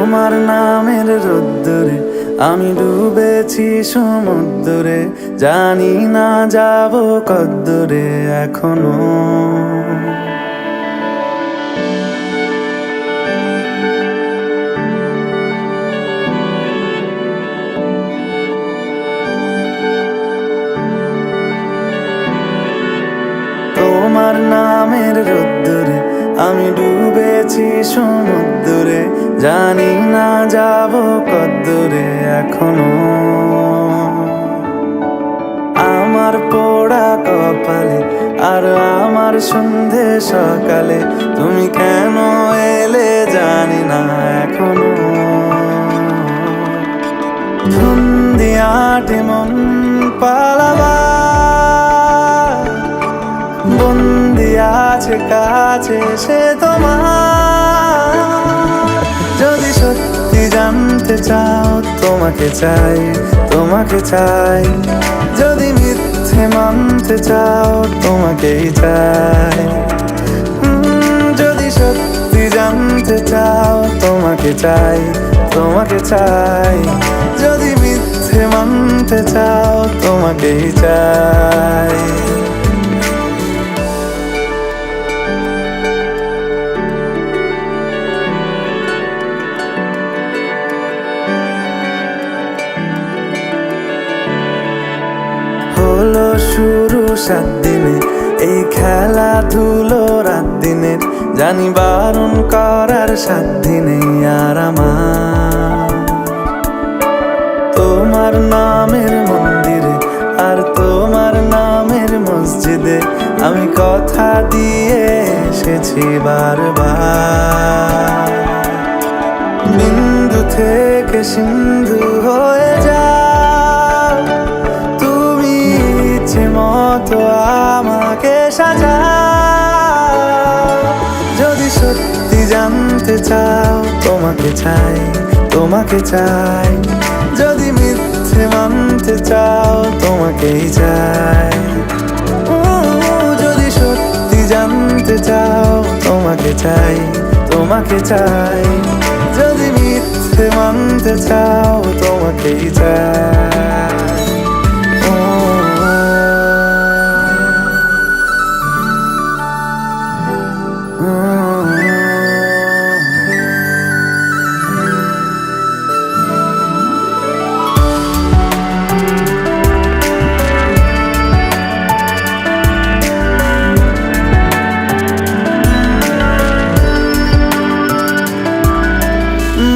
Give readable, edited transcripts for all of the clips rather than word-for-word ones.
তোমার নামের রোদ্দুরে আমি ডুবেছি সমুদ্রে, জানি না যাব কদ্দুরে এখনো। তোমার নামের রোদ্দুরে আমি ডুবেছি সমুদ্রে, জানি না যাব কদ্দুরে এখনো। আমার পোড়া কপালে আর আমার সন্ধে সকালে তুমি কেন এলে জানি না এখনো। ধুন্দিয়াটে মন পালাবা বন্দি আছে কাছে সে তোমার। যদি সত্যি জানতে চাও তোমাকে চাই, তোমাকে চাই। যদি মিথ্যে মানতে চাও তোমাকেই চাই। যদি সত্যি জানতে চাও তোমাকে চাই, তোমাকে চাই। যদি মিথ্যে মানতে চাও তোমাকেই চাই। হলো শুরু 7 দিনে এই খেলাধুলো রাত দিনের, জানি বারণ করার সাধ্য নেই আর আমার। তোমার নামের মন্দিরে আর তোমার নামের মসজিদে আমি কথা দিয়ে এসেছি বারবার। বিন্দু থেকে সিন্ধু হয়ে যাও তুমি, ইচ্ছে মতো আমাকে সাজাও। যদি সত্যি জানতে চাও তোমাকে চাই, তোমাকে চাই। যদি মিথ্যে মানতে চাও তোমাকেই চাই। যদি সত্যি জানতে চাও তোমাকে চাই, তোমাকে চাই। যদি মিথ্যে মানতে চাও তোমাকেই চাই।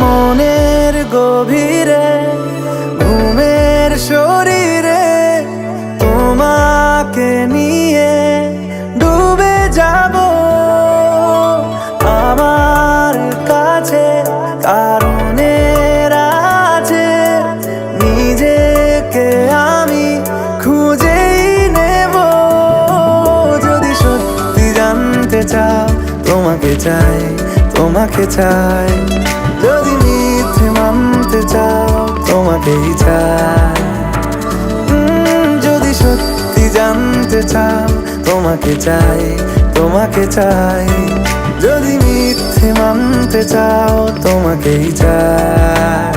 মনের গভীরে ঘুমের শরীরে তোমাকে নিয়ে ডুবে যাব। আমার কাছে কারণের আছে, নিজেকে আমি খুঁজেই নেব। যদি সত্যি জানতে চাও তোমাকে চাই, তোমাকে চাই। যদি মিথ্যে মানতে চাও তোমাকেই চাই। যদি সত্যি জানতে চাও তোমাকে চাই, তোমাকে চাই। যদি মিথ্যে মানতে চাও তোমাকেই চাই।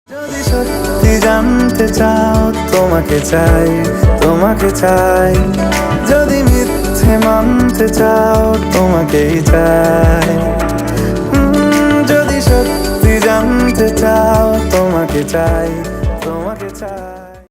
যদি সত্যি জানতে চাও তোমাকে চাই, তোমাকে চাই। যদি মিথ্যে মানতে চাও তোমাকেই চাই। যদি সত্যি জানতে চাও তোমাকে চাই।